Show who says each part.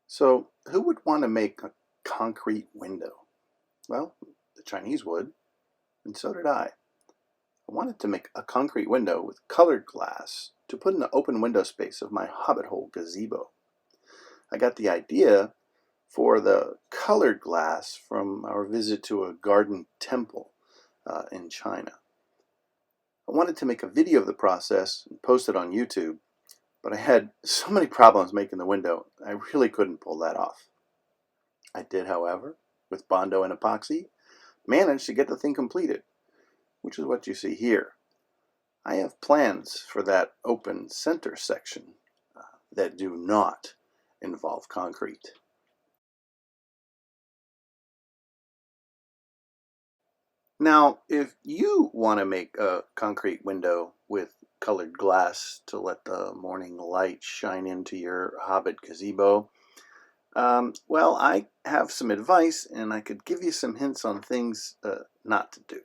Speaker 1: So, who would want to make a concrete window? Well, the Chinese would, and so did I. I wanted to make a concrete window with colored glass to put in the open window space of my hobbit hole gazebo. I got the idea for the colored glass from our visit to a garden temple in China. I wanted to make a video of the process and post it on YouTube, but I had so many problems making the window, I really couldn't pull that off. I did, however, with Bondo and Epoxy, managed to get the thing completed, which is what you see here. I have plans for that open center section that do not involve concrete. Now, if you want to make a concrete window with colored glass to let the morning light shine into your hobbit gazebo, well, I have some advice and I could give you some hints on things not to do.